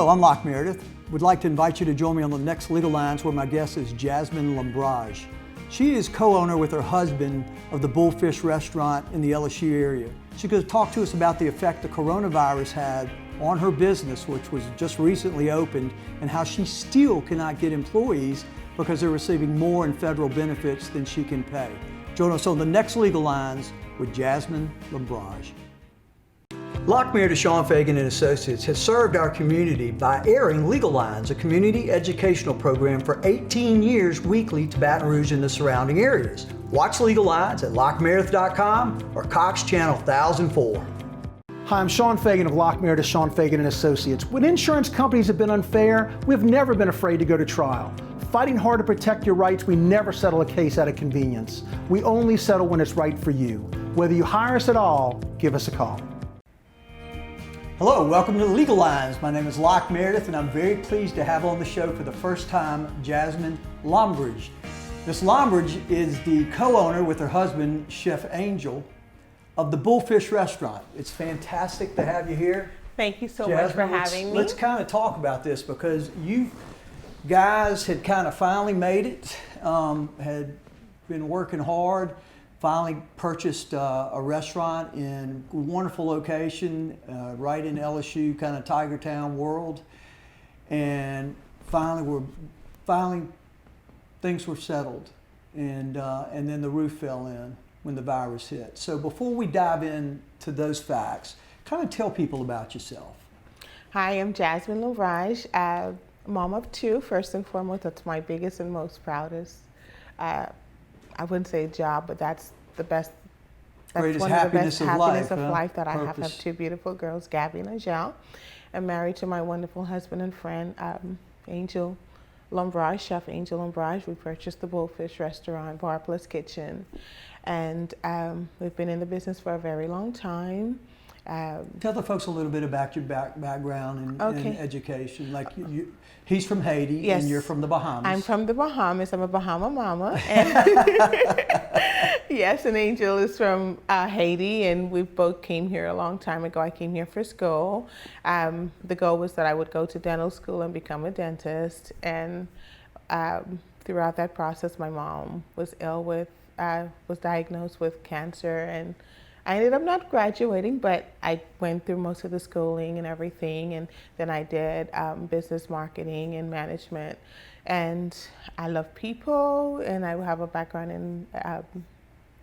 Hello, I'm Locke Meredith. Would like to invite you to join me on the next Legal Lines where my guest is Jasmine Lombrage. She is co-owner with her husband of the Bullfish restaurant in the LSU area. She's going to talk to us about the effect the coronavirus had on her business, which was just recently opened, and how she still cannot get employees because they're receiving more in federal benefits than she can pay. Join us on the next Legal Lines with Jasmine Lombrage. Locke Meredith, Sean Fagan and Associates has served our community by airing Legal Lines, a community educational program for 18 years weekly to Baton Rouge and the surrounding areas. Watch Legal Lines at LockeMeredith.com or Cox Channel 1004. Hi, I'm Sean Fagan of Locke Meredith, Sean Fagan and Associates. When insurance companies have been unfair, we've never been afraid to go to trial. Fighting hard to protect your rights, we never settle a case out of convenience. We only settle when it's right for you. Whether you hire us at all, give us a call. Hello, welcome to Legal Lines. My name is Locke Meredith and I'm very pleased to have on the show for the first time Jasmine Lombrage. Ms. Lombrage is the co-owner with her husband, Chef Angel, of the Bullfish restaurant. It's fantastic to have you here. Thank you so Jasmine, much for having me. Let's kind of talk about this because you guys had kind of finally made it, had been working hard, finally purchased a restaurant in a wonderful location, right in LSU, kind of Tiger Town world. And finally things were settled. And then the roof fell in when the virus hit. So before we dive into those facts, kind of tell people about yourself. Hi, I'm Jasmine Lombrage, mom of two, first and foremost. That's my biggest and most proudest, I wouldn't say job, but that's the best. That's Greatest one of the happiness best of happiness life, of huh? life that Purpose. I have two beautiful girls, Gabby and Angel. I'm married to my wonderful husband and friend, Angel Lombrage, Chef Angel Lombrage. We purchased the Bullfish restaurant, bar plus kitchen, and we've been in the business for a very long time. Tell the folks a little bit about your background and education. Like he's from Haiti, Yes. and you're from the Bahamas. I'm from the Bahamas. I'm a Bahama mama. And yes, and Angel is from Haiti, and we both came here a long time ago. I came here for school. The goal was that I would go to dental school and become a dentist. And throughout that process, my mom was was diagnosed with cancer, and I ended up not graduating, but I went through most of the schooling and everything, and then I did business marketing and management. And I love people, and I have a background in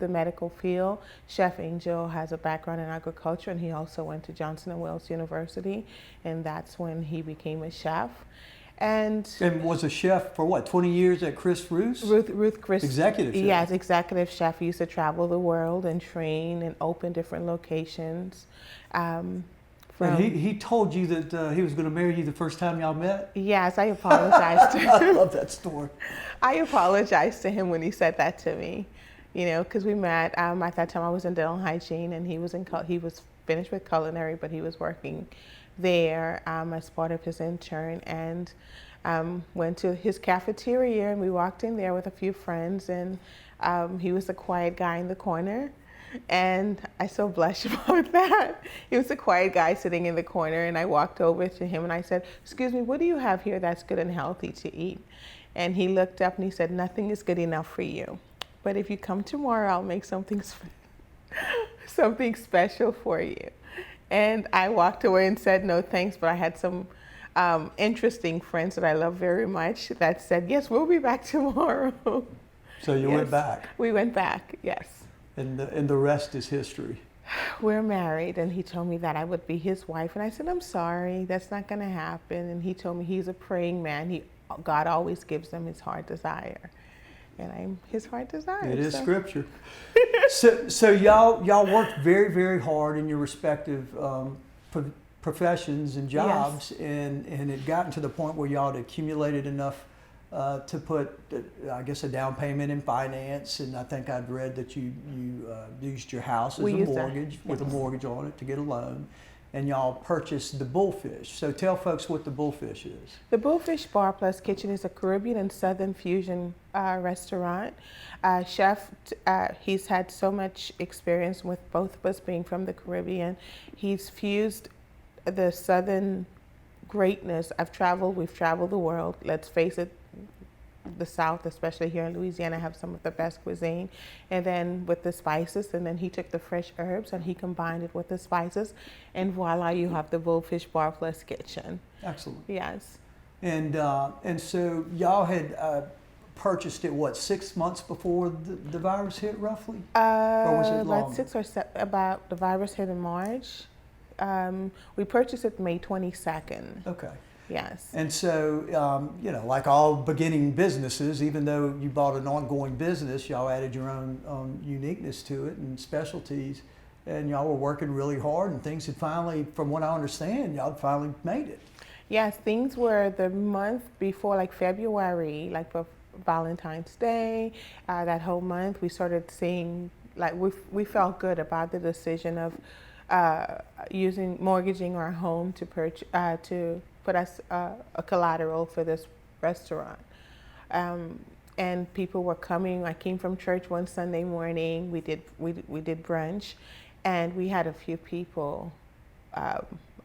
the medical field. Chef Angel has a background in agriculture, and he also went to Johnson & Wales University, and that's when he became a chef. And was a chef for what, 20 years at Chris Ruth's? Ruth Chris. Executive chef. Yes, executive chef. He used to travel the world and train and open different locations. And he told you that he was going to marry you the first time y'all met? Yes, I apologized to him. I love that story. I apologized to him when he said that to me, because we met. At that time I was in dental hygiene, and he was finished with culinary, but he was working there as part of his intern, and went to his cafeteria, and we walked in there with a few friends, and he was the quiet guy in the corner, and I so blush about that. He was the quiet guy sitting in the corner, and I walked over to him and I said, "Excuse me, what do you have here that's good and healthy to eat?" And he looked up and he said, "Nothing is good enough for you, but if you come tomorrow, I'll make something special for you." And I walked away and said, "No, thanks," but I had some interesting friends that I love very much that said, "Yes, we'll be back tomorrow." So you went back? We went back, yes. And the rest is history. We're married, and he told me that I would be his wife, and I said, "I'm sorry, that's not going to happen." And he told me he's a praying man. God always gives him his heart desire. And I'm his heart desire. It is scripture. So y'all worked very, very hard in your respective professions and jobs, yes. and it gotten to the point where y'all had accumulated enough to put, I guess, a down payment in finance. And I think I'd read that you used your house as a mortgage, with a mortgage on it to get a loan. And y'all purchased the Bullfish. So tell folks what the Bullfish is. The Bullfish Bar Plus Kitchen is a Caribbean and Southern fusion restaurant. Chef, he's had so much experience with both of us being from the Caribbean. He's fused the Southern greatness. We've traveled the world. Let's face it, the South, especially here in Louisiana, have some of the best cuisine. And then with the spices, and then he took the fresh herbs and he combined it with the spices, and voila, you have the Bullfish Bar Plus Kitchen. Excellent. Yes. And so y'all had purchased it, what, 6 months before the virus hit, roughly? Or was it longer? About the virus hit in March. We purchased it May 22nd. Okay. Yes. And so, like all beginning businesses, even though you bought an ongoing business, y'all added your own uniqueness to it and specialties, and y'all were working really hard, and things had finally, from what I understand, y'all had finally made it. Yes, things were the month before, like February, like for Valentine's Day, that whole month, we started seeing, like we felt good about the decision of mortgaging our home to put us a collateral for this restaurant. And people were coming. I came from church one Sunday morning. We did brunch, and we had a few people,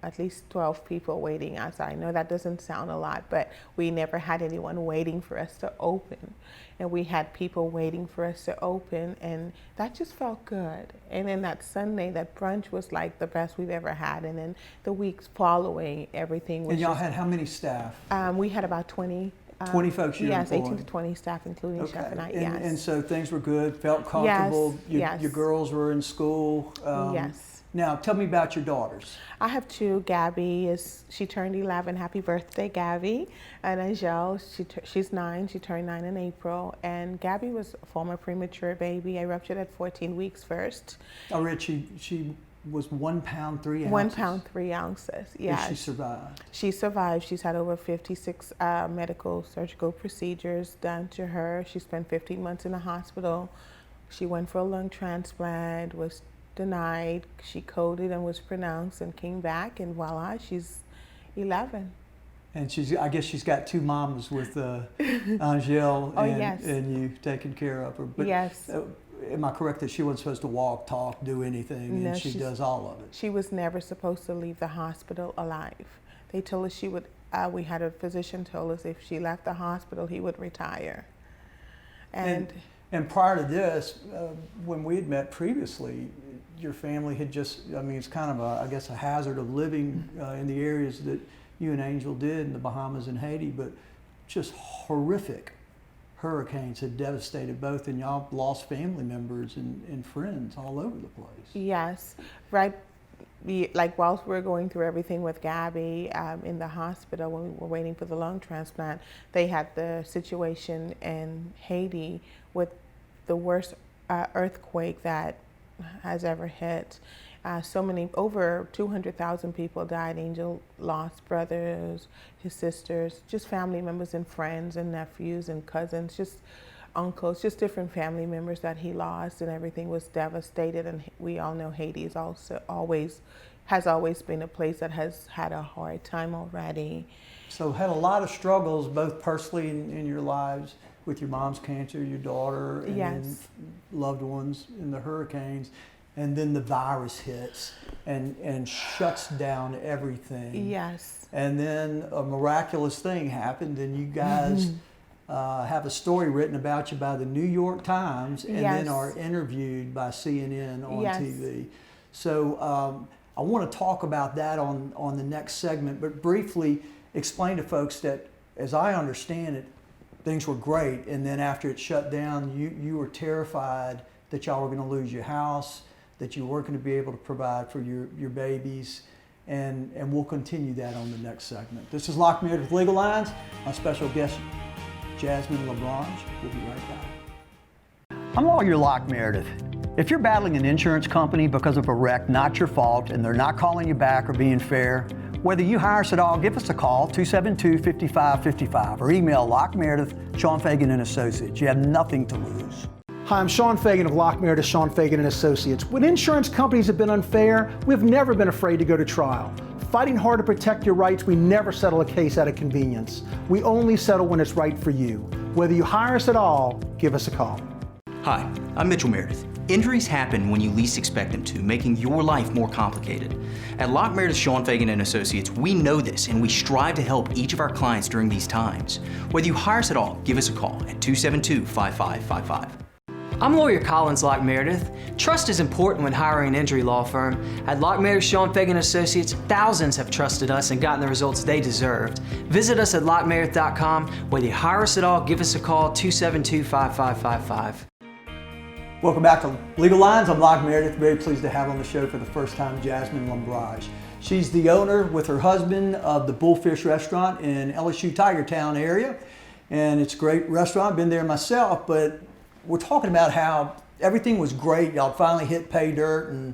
at least 12 people waiting outside. I know that doesn't sound a lot, but we never had anyone waiting for us to open. And we had people waiting for us to open, and that just felt good. And then that Sunday, that brunch was like the best we've ever had. And then the weeks following, everything was. And y'all had how many staff? We had about 20. 20 folks you Yes, employed? 18 to 20 staff, including chef and I, and, yes. And so things were good, felt comfortable. Yes. Your girls were in school. Yes. Now, tell me about your daughters. I have two. Gabby she turned 11. Happy birthday, Gabby. And Angel, she's 9. She turned 9 in April. And Gabby was a former premature baby. I ruptured at 14 weeks first. I read she was 1 pound 3 ounces. 1 pound 3 ounces. Yeah. And she survived. She survived. She's had over 56 medical surgical procedures done to her. She spent 15 months in the hospital. She went for a lung transplant, was denied. She coded and was pronounced and came back, and voila, she's 11. And I guess she's got 2 mamas with Angel and you taking care of her. But yes. Am I correct that she wasn't supposed to walk, talk, do anything, and she does all of it? She was never supposed to leave the hospital alive. They told us she would, we had a physician told us if she left the hospital, he would retire. And prior to this, when we had met previously, your family had just, it's kind of a hazard of living in the areas that you and Angel did in the Bahamas and Haiti, but just horrific hurricanes had devastated both, and y'all lost family members and friends all over the place. Yes, right. Like whilst we were going through everything with Gabby in the hospital when we were waiting for the lung transplant, they had the situation in Haiti with the worst earthquake that has ever hit. Over 200,000 people died. Angel lost brothers, his sisters, just family members and friends and nephews and cousins, just uncles, just different family members that he lost, and everything was devastated. And we all know Haiti is has always been a place that has had a hard time already. So had a lot of struggles, both personally in your lives, with your mom's cancer, your daughter, and then loved ones in the hurricanes. And then the virus hits and shuts down everything. Yes. And then a miraculous thing happened, and you guys have a story written about you by the New York Times, and then are interviewed by CNN on TV. So I want to talk about that on the next segment, but briefly explain to folks that, as I understand it, things were great, and then after it shut down, you were terrified that y'all were going to lose your house, that you weren't going to be able to provide for your babies, and we'll continue that on the next segment. This is Locke Meredith with Legal Lines. My special guest, Jasmine Lombrage. We'll be right back. I'm lawyer Locke Meredith. If you're battling an insurance company because of a wreck not your fault and they're not calling you back or being fair, whether you hire us at all, give us a call, 272-5555, or email Locke Meredith, Sean Fagan and Associates. You have nothing to lose. Hi, I'm Sean Fagan of Locke Meredith, Sean Fagan and Associates. When insurance companies have been unfair, we've never been afraid to go to trial. Fighting hard to protect your rights, we never settle a case out of convenience. We only settle when it's right for you. Whether you hire us at all, give us a call. Hi, I'm Mitchell Meredith. Injuries happen when you least expect them to, making your life more complicated. At Locke Meredith, Sean Fagan and Associates, we know this and we strive to help each of our clients during these times. Whether you hire us at all, give us a call at 272-5555. I'm lawyer Collins Locke Meredith. Trust is important when hiring an injury law firm. At Locke Meredith, Sean Fagan Associates, thousands have trusted us and gotten the results they deserved. Visit us at LockeMeredith.com. Whether you hire us at all, give us a call, 272-5555. Welcome back to Legal Lines. I'm Locke Meredith. Very pleased to have on the show for the first time Jasmine Lombrage. She's the owner with her husband of the Bullfish restaurant in LSU Tigertown area. And it's a great restaurant. Been there myself, but we're talking about how everything was great. Y'all finally hit pay dirt and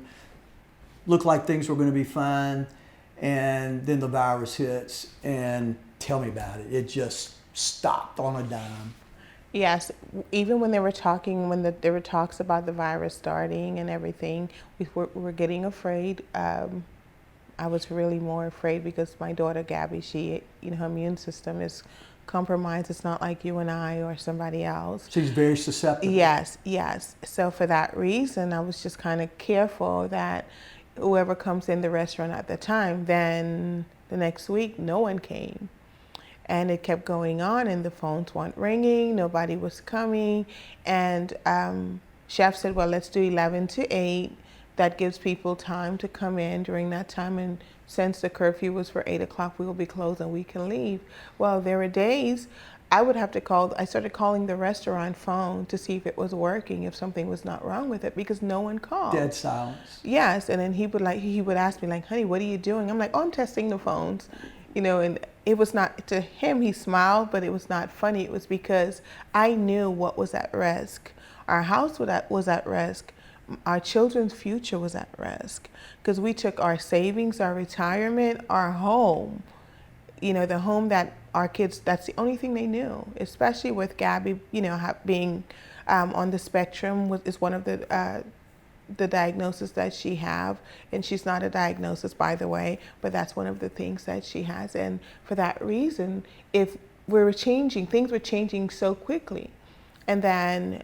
looked like things were going to be fine. And then the virus hits, and tell me about it. It just stopped on a dime. Yes, even when they were talking, there were talks about the virus starting and everything, we were getting afraid. I was really more afraid because my daughter Gabby, her immune system is compromised. It's not like you and I or somebody else. She's very susceptible. Yes. So for that reason, I was just kind of careful that whoever comes in the restaurant at the time, then the next week, no one came. And it kept going on and the phones weren't ringing, nobody was coming. And chef said, well, let's do 11 to 8. That gives people time to come in during that time. And since the curfew was for 8 o'clock, we will be closed and we can leave. Well, there were days I would have to call, I started calling the restaurant phone to see if it was working, if something was not wrong with it, because no one called. Dead silence. Yes, and then he would ask me like, honey, what are you doing? I'm like, oh, I'm testing the phones. And it was not, to him, he smiled, but it was not funny. It was because I knew what was at risk. Our house was at risk. Our children's future was at risk because we took our savings, our retirement, our home, the home that our kids, that's the only thing they knew, especially with Gabby, being on the spectrum is one of the diagnosis that she have, and she's not a diagnosis, by the way, but that's one of the things that she has. And for that reason, if things were changing so quickly, and then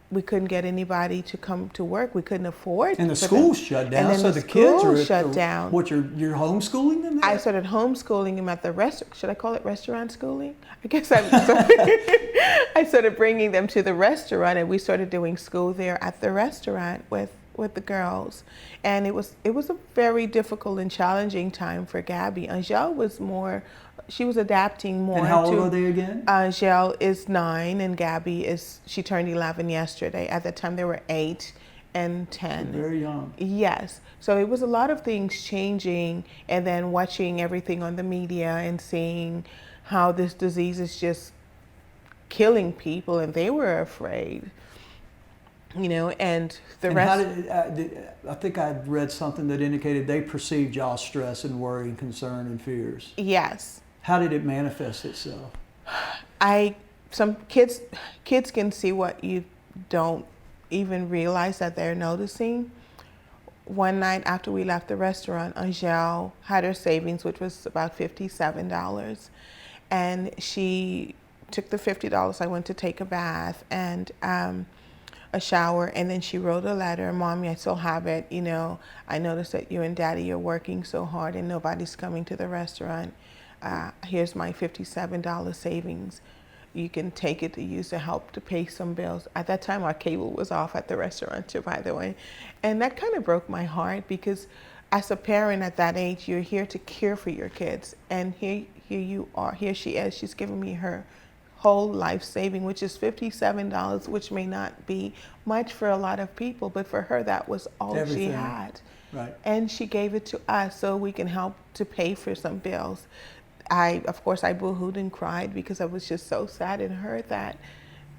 we couldn't get anybody to come to work. We couldn't afford. And the schools shut down, so the kids are shut down. What, you're homeschooling them? I started homeschooling them at the restaurant. Should I call it restaurant schooling? I guess I started bringing them to the restaurant, and we started doing school there at the restaurant with the girls. And it was a very difficult and challenging time for Gabby. Angel she was adapting more. And how old are they again? Angel is 9 and Gabby she turned 11 yesterday. At the time they were 8 and 10. Very young. Yes. So it was a lot of things changing, and then watching everything on the media and seeing how this disease is just killing people, and they were afraid. And the rest. I think I read something that indicated they perceived y'all's stress and worry and concern and fears. Yes. How did it manifest itself? Some kids can see what you don't even realize that they're noticing. One night after we left the restaurant, Angel had her savings, which was about $57, and she took the $50. I went to take a bath and a shower, and then she wrote a letter. Mommy, I still have it. I noticed that you and Daddy are working so hard and nobody's coming to the restaurant. Here's my $57 savings. You can take it to use to help to pay some bills. At that time, our cable was off at the restaurant too, by the way. And that kind of broke my heart because as a parent at that age, you're here to care for your kids. And here you are, here she is, she's giving me her whole life saving, which is $57, which may not be much for a lot of people, but for her, that was all Everything. she had. Right. And she gave it to us so we can help to pay for some bills. Of course, I boo-hooed and cried because I was just so sad and hurt that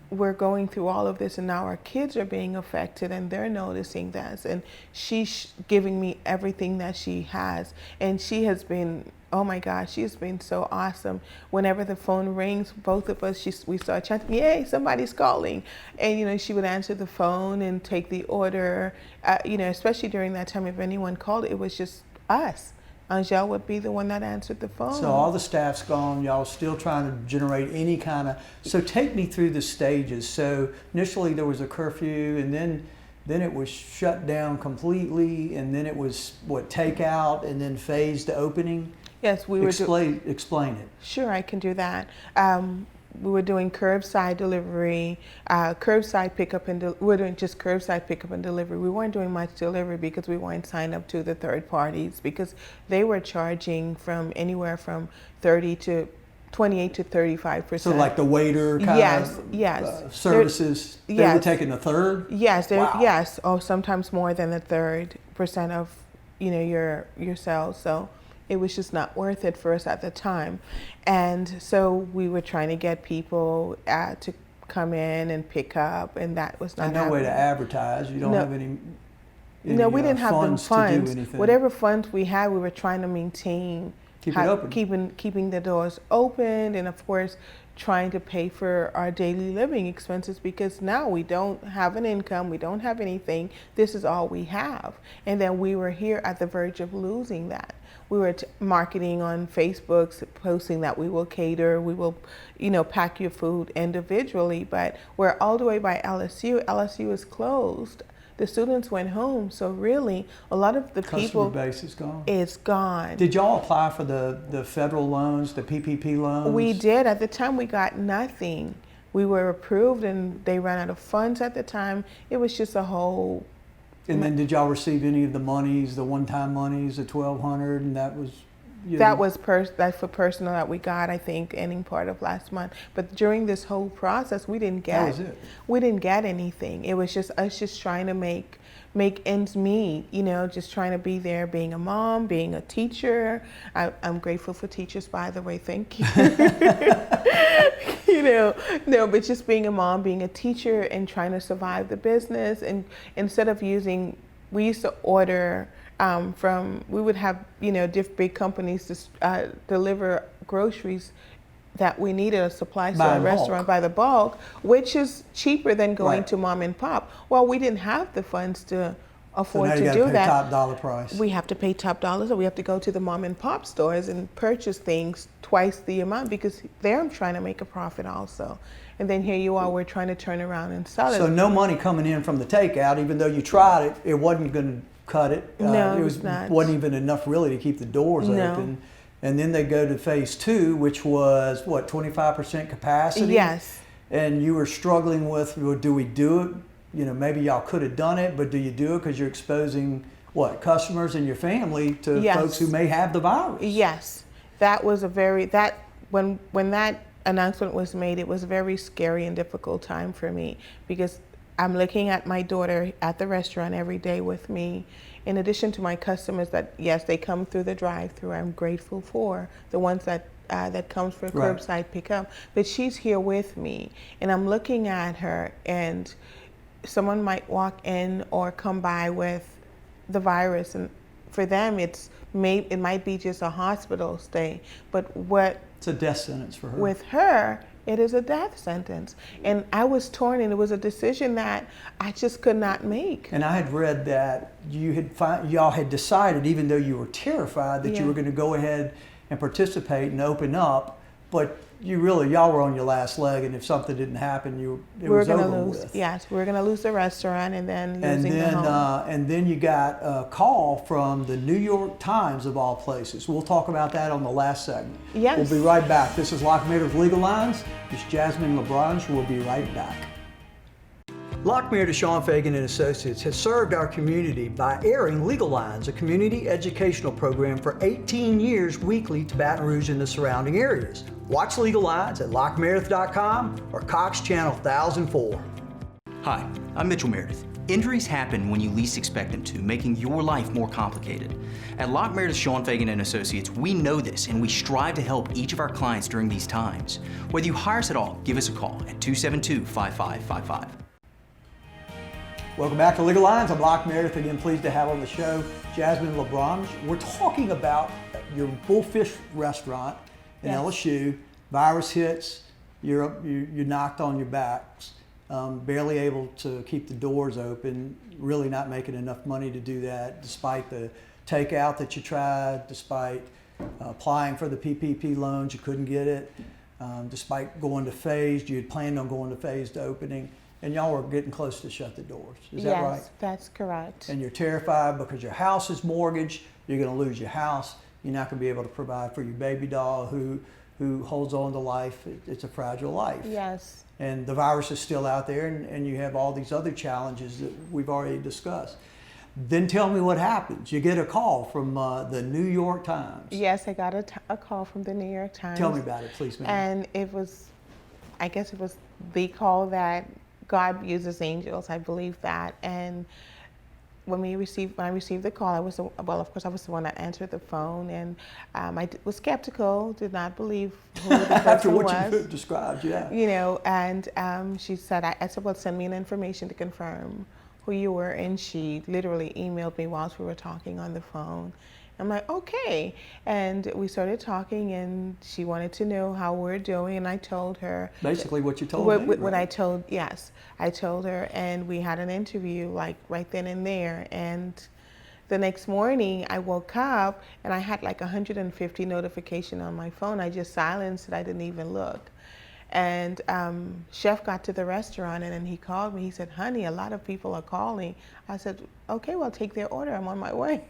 we're going through all of this and now our kids are being affected and they're noticing this. And she's giving me everything that she has. And she has been, oh my gosh, she's been so awesome. Whenever the phone rings, both of us, we start chanting, yay, somebody's calling. And, she would answer the phone and take the order. Especially during that time, if anyone called, it was just us. Angel would be the one that answered the phone. So all the staff's gone, y'all still trying to generate any kind of, so take me through the stages. So initially there was a curfew and then then it was shut down completely, and then it was, what, takeout and then phased opening? Yes, we were Explain it. Sure, I can do that. We were doing curbside delivery, curbside pickup, and we were doing just curbside pickup and delivery. We weren't doing much delivery because we weren't signed up to the third parties, because they were charging from anywhere from 28 to 35%. So like the waiter kind of services, they were taking a third? Yes, wow. Yes, or sometimes more than a 30% of your sales. So it was just not worth it for us at the time. And so we were trying to get people to come in and pick up, and that was not happening. No way to advertise. You don't have any no, we didn't have them funds. To do anything. Whatever funds we had, we were trying to maintain, keeping the doors open, and of course trying to pay for our daily living expenses, because now we don't have an income, we don't have anything. This is all we have. And then we were here at the verge of losing that. We were marketing on Facebook, posting that we will cater, we will, pack your food individually, but we're all the way by LSU. LSU is closed. The students went home, so really a lot of the customer base is gone. It's gone. Did y'all apply for the federal loans, the PPP loans? We did. At the time, we got nothing. We were approved, and they ran out of funds at the time. It was just a whole. And then did y'all receive any of the monies, the one-time monies, the $1,200, and that was? That's for personal that we got, I think, ending part of last month. But during this whole process, we didn't get. That was it. We didn't get anything. It was just us just trying to make ends meet. Just trying to be there, being a mom, being a teacher. I'm grateful for teachers, by the way. Thank you. No, but just being a mom, being a teacher, and trying to survive the business. And instead of we used to order. We would have, different big companies to deliver groceries that we needed, a supply store restaurant by the bulk, which is cheaper than going to mom and pop. Well, we didn't have the funds to afford to do that. So now you got to pay top dollar price. We have to pay top dollars, or we have to go to the mom and pop stores and purchase things twice the amount, because they're trying to make a profit also. And then here you are, we're trying to turn around and sell it. So no money coming in from the takeout, even though you tried it, it wasn't going to cut it. No, it was not. Wasn't even enough really to keep the doors open. And then they go to phase 2, which was what, 25% capacity? Yes. And you were struggling with, well, do we do it? Maybe y'all could have done it, but do you do it because you're exposing customers and your family to folks who may have the virus? Yes, that was when that announcement was made, it was a very scary and difficult time for me, because I'm looking at my daughter at the restaurant every day with me, in addition to my customers that, yes, they come through the drive-through. I'm grateful for the ones that comes for curbside pickup, but she's here with me, and I'm looking at her, and someone might walk in or come by with the virus, and for them it might be just a hospital stay, but it's a death sentence for her. With her, it is a death sentence. And I was torn, and it was a decision that I just could not make. And I had read that y'all had decided, even though you were terrified, that you were going to go ahead and participate and open up, but y'all were on your last leg, and if something didn't happen, it was over with. Yes, we were going to lose the restaurant, and then losing the home. And then you got a call from the New York Times, of all places. We'll talk about that on the last segment. Yes. We'll be right back. This is Locke Meredith Legal Lines. It's Jasmine Lombrage. We'll be right back. Locke Meredith, Sean Fagan and Associates has served our community by airing Legal Lines, a community educational program for 18 years weekly to Baton Rouge and the surrounding areas. Watch Legal Lines at LockeMeredith.com or Cox Channel 1004. Hi, I'm Mitchell Meredith. Injuries happen when you least expect them to, making your life more complicated. At Locke Meredith, Sean Fagan and Associates, we know this, and we strive to help each of our clients during these times. Whether you hire us at all, give us a call at 272-5555. Welcome back to Legal Lines. I'm Locke Meredith. Again, pleased to have on the show Jasmine Lombrage. We're talking about your Bullfish restaurant in LSU. Virus hits, you're knocked on your backs, barely able to keep the doors open, really not making enough money to do that, despite the takeout that you tried, despite applying for the PPP loans, you couldn't get it, despite going to phased, you had planned on going to phased opening. and y'all were getting close to shut the doors. Is that Yes, right? that's correct. And you're terrified because your house is mortgaged. You're going to lose your house. You're not going to be able to provide for your baby doll who holds on to life. It's a fragile life. Yes. And the virus is still out there, and you have all these other challenges that we've already discussed. Then tell me what happens. You get a call from the New York Times. Yes, I got a call from the New York Times. Tell me about it, please, ma'am. And it was, I guess it was the call that God uses angels. I believe that. And when I received the call, I was of course I was the one that answered the phone, and I was skeptical, did not believe who the person After what was. you described, yeah. You know, and she said, I said, well, send me an information to confirm who you were, and she literally emailed me whilst we were talking on the phone. I'm like, okay. And we started talking, and she wanted to know how we're doing, and I told her. Basically what you told me, What right? Yes, I told her, and we had an interview like right then and there. And the next morning I woke up and I had like 150 notifications on my phone. I just silenced it, I didn't even look. And chef got to the restaurant, and then he called me. He said, honey, a lot of people are calling. I said, okay, well, take their order. I'm on my way.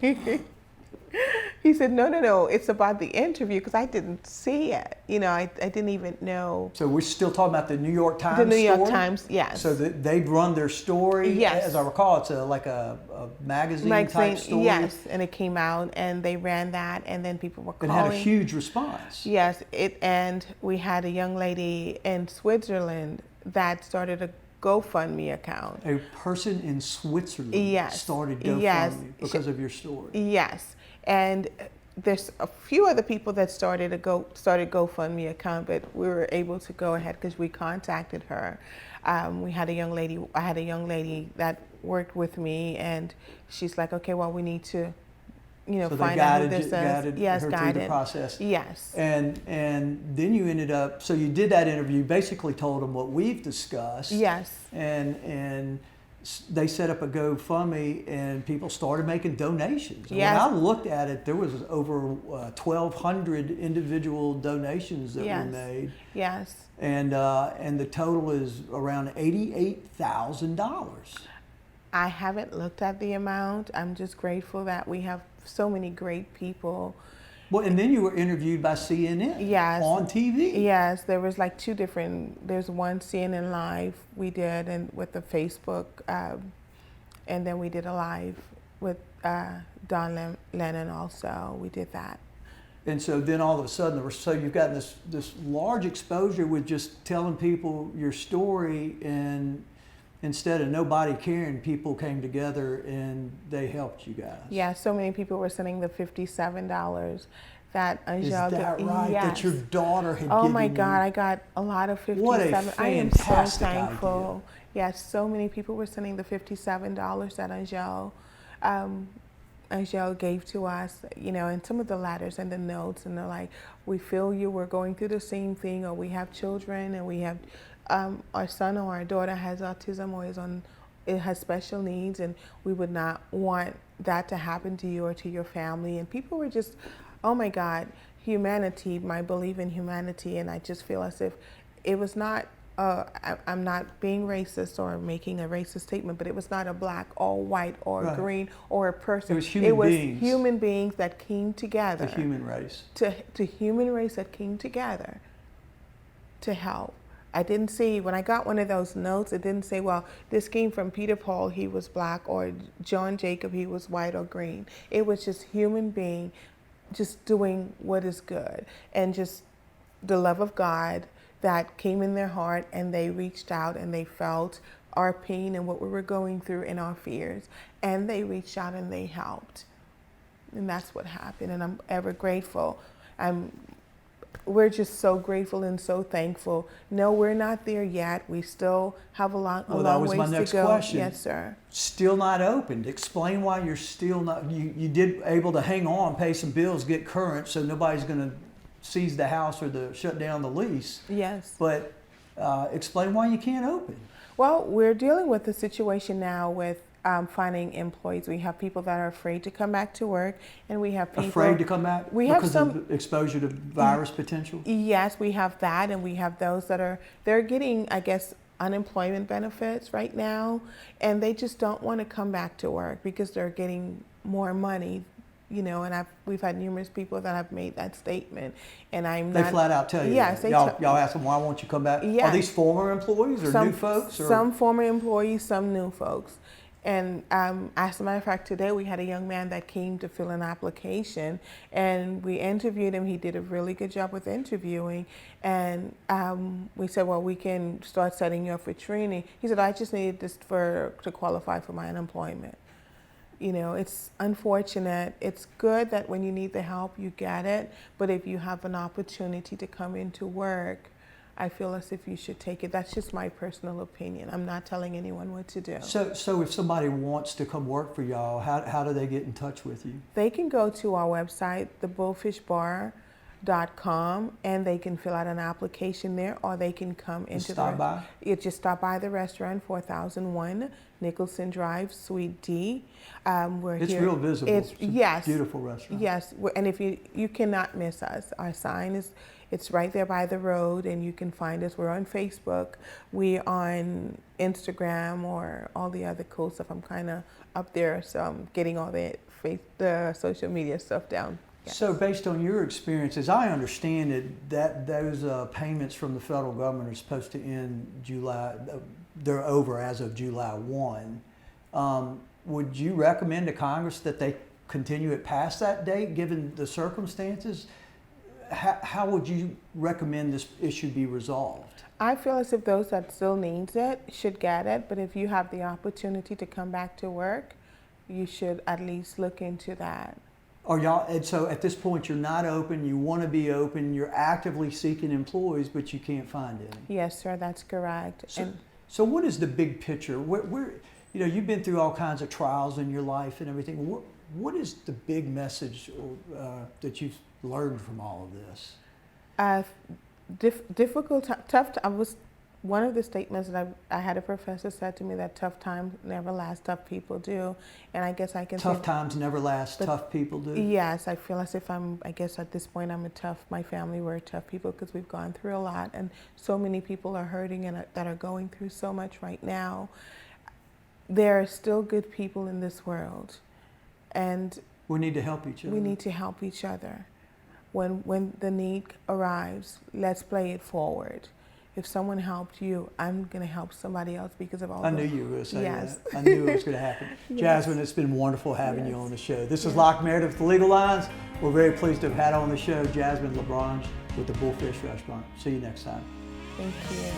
He said, no, it's about the interview, because I didn't see it. You know, I didn't even know. So we're still talking about the New York Times The New York story? Times, yes. So they'd run their story? Yes. As I recall, it's like a magazine type story? Yes, and it came out, and they ran that, and then people were It calling. had a huge response. Yes, and we had a young lady in Switzerland that started a GoFundMe account. A person in Switzerland Yes. started GoFundMe Yes. because of your story. Yes, and there's a few other people that started GoFundMe account, but we were able to go ahead because we contacted her. I had a young lady that worked with me, and she's like, okay, well, we need to, So they find out who guided, this is. guided Yes, her through the process. Yes. And then you ended up, so you did that interview, basically told them what we've discussed. Yes. And they set up a GoFundMe, and people started making donations. And Yes. when I looked at it, there was over 1,200 individual donations that were made. Yes. And the total is around $88,000. I haven't looked at the amount. I'm just grateful that we have so many great people. Well, and then you were interviewed by CNN. Yes. On TV. Yes, there was like there's one CNN Live we did, and with the Facebook, and then we did a live with Don Lennon also. We did that. And so then all of a sudden, so you've gotten this large exposure with just telling people your story, and instead of nobody caring, people came together and they helped you guys. Yeah, so many people were sending the $57 that Angel. Is that right? Yes. That your daughter had Oh given my you? God, I got a lot of 57. What a I am so fantastic thankful. Yes, so many people were sending the $57 that Angel gave to us, and some of the letters and the notes, and they're like, we feel you, we're going through the same thing, or we have children, and we have our son or our daughter has autism or it has special needs, and we would not want that to happen to you or to your family. And people were just, oh my God, humanity, my belief in humanity, and I just feel as if it was not, I'm not being racist or making a racist statement, but it was not a black or white or Right. green or a person. It was human beings. Human beings that came together. The human race. To human race that came together to help. I didn't see, when I got one of those notes, it didn't say, well, this came from Peter Paul, he was black, or John Jacob, he was white or green. It was just human being just doing what is good, and just the love of God that came in their heart, and they reached out and they felt our pain and what we were going through and our fears, and they reached out and they helped. And that's what happened, and I'm ever grateful. We're just so grateful and so thankful. No, we're not there yet. We still have a long Well, that was ways my to next go. question. Yes, sir. Still not opened. Explain why you're still not. You did able to hang on, pay some bills, get current, so nobody's going to seize the house or shut down the lease. Yes. But explain why you can't open. Well, we're dealing with the situation now with finding employees. We have people that are afraid to come back to work, and we have people Afraid to come back We have because some of exposure to virus potential. Yes, we have that, and we have those that they're getting, I guess, unemployment benefits right now, and they just don't want to come back to work because they're getting more money. And we've had numerous people that have made that statement, and They flat out tell you yes, that. Y'all ask them, why won't you come back? Yes. Are these former employees or new folks? Or? Some former employees, some new folks. And as a matter of fact, today we had a young man that came to fill an application, and we interviewed him. He did a really good job with interviewing, and we said, well, we can start setting you up for training. He said, I just needed this to qualify for my unemployment. It's unfortunate. It's good that when you need the help, you get it. But if you have an opportunity to come into work, I feel as if you should take it. That's just my personal opinion. I'm not telling anyone what to do. So if somebody wants to come work for y'all, how do they get in touch with you? They can go to our website, thebullfishbar.com, and they can fill out an application there, or they can come into stop by? Just stop by the restaurant, 4001 Nicholson Drive, Suite D. It's here. Real visible. It's yes, a beautiful restaurant. Yes, and if you cannot miss us. Our sign it's right there by the road, and you can find us. We're on Facebook. We're on Instagram, or all the other cool stuff. I'm kind of up there, so I'm getting all the social media stuff down. Yes. So based on your experience, as I understand it, that those payments from the federal government are supposed to end July, they're over as of July 1. Would you recommend to Congress that they continue it past that date, given the circumstances? How would you recommend this issue be resolved? I feel as if those that still needs it should get it, but if you have the opportunity to come back to work, you should at least look into that. And so at this point, you're not open, you want to be open, you're actively seeking employees, but you can't find any. Yes, sir, that's correct. So what is the big picture? Where you've been through all kinds of trials in your life and everything. What is the big message that you've learned from all of this? Difficult, tough. One of the statements that I had a professor said to me that tough times never last, tough people do, and I guess I can tough times never last, tough people do. Yes, I feel as if I guess at this point my family were tough people because we've gone through a lot, and so many people are hurting and that are going through so much right now. There are still good people in this world, and we need to help each other. We need to help each other. When the need arrives, let's play it forward. If someone helped you, I'm going to help somebody else because of all. I knew you were going to say yes. that. I knew it was going to happen. Yes. Jasmine, it's been wonderful having you on the show. This is Locke Meredith, The Legal Lines. We're very pleased to have had on the show Jasmine Lombrage with the Bullfish Restaurant. See you next time. Thank you.